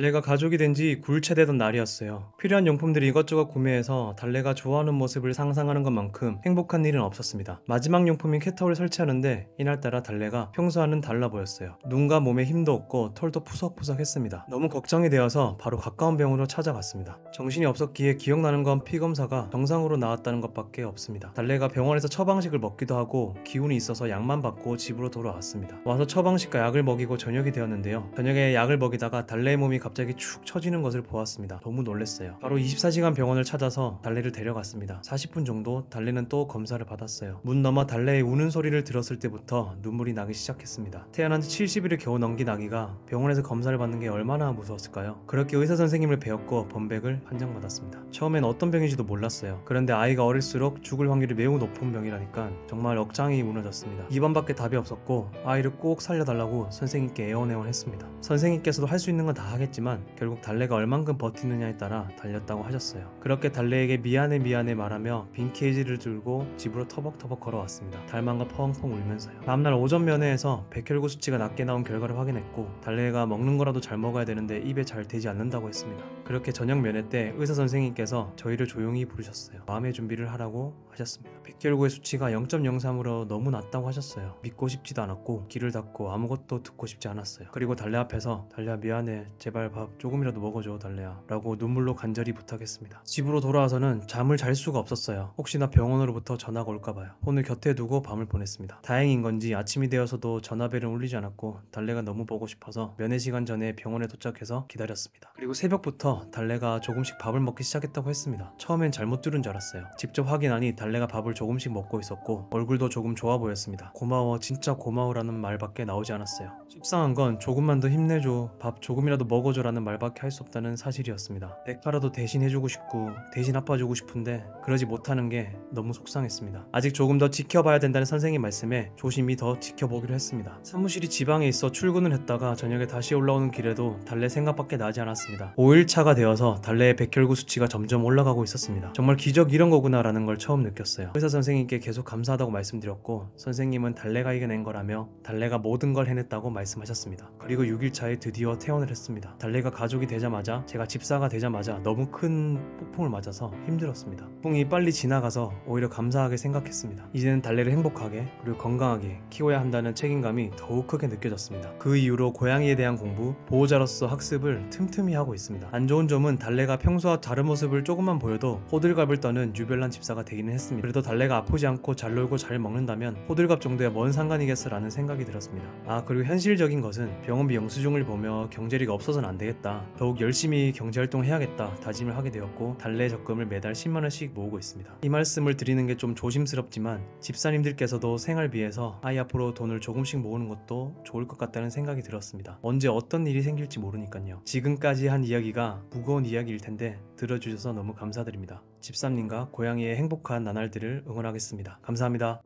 달래가 가족이 된 지 9일차 되던 날이었어요. 필요한 용품들을 이것저것 구매해서 달래가 좋아하는 모습을 상상하는 것만큼 행복한 일은 없었습니다. 마지막 용품인 캣타워를 설치하는데 이날따라 달래가 평소와는 달라 보였어요. 눈과 몸에 힘도 없고 털도 푸석푸석했습니다. 너무 걱정이 되어서 바로 가까운 병원으로 찾아갔습니다. 정신이 없었기에 기억나는 건 피 검사가 정상으로 나왔다는 것밖에 없습니다. 달래가 병원에서 처방식을 먹기도 하고 기운이 있어서 약만 받고 집으로 돌아왔습니다. 와서 처방식과 약을 먹이고 저녁이 되었는데요. 저녁에 약을 먹이다가 달래의 몸이 갑자기 축 처지는 것을 보았습니다. 너무 놀랐어요. 바로 24시간 병원을 찾아서 달래를 데려갔습니다. 40분 정도 달래는 또 검사를 받았어요. 문 너머 달래의 우는 소리를 들었을 때부터 눈물이 나기 시작했습니다. 태어난 지 70일을 겨우 넘긴 아기가 병원에서 검사를 받는 게 얼마나 무서웠을까요? 그렇게 의사 선생님을 배웠고 범백을 판정받았습니다. 처음엔 어떤 병인지도 몰랐어요. 그런데 아이가 어릴수록 죽을 확률이 매우 높은 병이라니까 정말 억장이 무너졌습니다. 입원밖에 답이 없었고 아이를 꼭 살려달라고 선생님께 애원했습니다. 선생님께서도 할 수 있는 건 다 하겠지만 결국 달래가 얼만큼 버티느냐에 따라 달렸다고 하셨어요. 그렇게 달래에게 미안해 말하며 빈 케이지를 들고 집으로 터벅터벅 걸어왔습니다. 달망과 펑펑 울면서요. 다음날 오전 면회에서 백혈구 수치가 낮게 나온 결과를 확인했고 달래가 먹는 거라도 잘 먹어야 되는데 입에 잘 되지 않는다고 했습니다. 그렇게 저녁 면회 때 의사 선생님께서 저희를 조용히 부르셨어요. 마음의 준비를 하라고 하셨습니다. 백혈구의 수치가 0.03으로 너무 낮다고 하셨어요. 믿고 싶지도 않았고 귀를 닫고 아무것도 듣고 싶지 않았어요. 그리고 달래 앞에서 달래야 미안해, 제발 밥 조금이라도 먹어줘 달래야 라고 눈물로 간절히 부탁했습니다. 집으로 돌아와서는 잠을 잘 수가 없었어요. 혹시나 병원으로부터 전화가 올까봐요. 폰을 곁에 두고 밤을 보냈습니다. 다행인 건지 아침이 되어서도 전화벨은 울리지 않았고 달래가 너무 보고 싶어서 면회 시간 전에 병원에 도착해서 기다렸습니다. 그리고 새벽부터 달래가 조금씩 밥을 먹기 시작했다고 했습니다. 처음엔 잘못 들은 줄 알았어요. 직접 확인하니 달래가 밥을 조금씩 먹고 있었고 얼굴도 조금 좋아 보였습니다. 고마워, 진짜 고마워라는 말밖에 나오지 않았어요. 속상한 건 조금만 더 힘내줘, 밥 조금이라도 먹어줘 라는 말밖에 할 수 없다는 사실이었습니다. 내카라도 대신 해주고 싶고 대신 아파주고 싶은데 그러지 못하는 게 너무 속상했습니다. 아직 조금 더 지켜봐야 된다는 선생님 말씀에 조심히 더 지켜보기로 했습니다. 사무실이 지방에 있어 출근을 했다가 저녁에 다시 올라오는 길에도 달래 생각밖에 나지 않았습니다. 5일차가 되어서 달래의 백혈구 수치가 점점 올라가고 있었습니다. 정말 기적 이런 거구나 라는 걸 처음 느꼈어요. 의사 선생님께 계속 감사하다고 말씀드렸고 선생님은 달래가 이겨낸 거라며 달래가 모든 걸 해냈다고 말씀하셨습니다. 그리고 6일차에 드디어 퇴원을 했습니다. 달래가 가족이 되자마자 제가 집사가 되자마자 너무 큰 폭풍을 맞아서 힘들었습니다. 폭풍이 빨리 지나가서 오히려 감사하게 생각했습니다. 이제는 달래를 행복하게 그리고 건강하게 키워야 한다는 책임감이 더욱 크게 느껴졌습니다. 그 이후로 고양이에 대한 공부, 보호자로서 학습을 틈틈이 하고 있습니다. 안 좋은 점은 달래가 평소와 다른 모습을 조금만 보여도 호들갑을 떠는 유별난 집사가 되기는 했습니다. 그래도 달래가 아프지 않고 잘 놀고 잘 먹는다면 호들갑 정도야 뭔 상관이겠어라는 생각이 들었습니다. 그리고 현실적인 것은 병원비 영수증을 보며 경제리가 없어서는 안 되겠다, 더욱 열심히 경제활동을 해야겠다 다짐을 하게 되었고 달래 적금을 매달 10만원씩 모으고 있습니다. 이 말씀을 드리는 게 좀 조심스럽지만 집사님들께서도 생활비에서 아이 앞으로 돈을 조금씩 모으는 것도 좋을 것 같다는 생각이 들었습니다. 언제 어떤 일이 생길지 모르니까요. 지금까지 한 이야기가 무거운 이야기일 텐데 들어주셔서 너무 감사드립니다. 집사님과 고양이의 행복한 나날들을 응원하겠습니다. 감사합니다.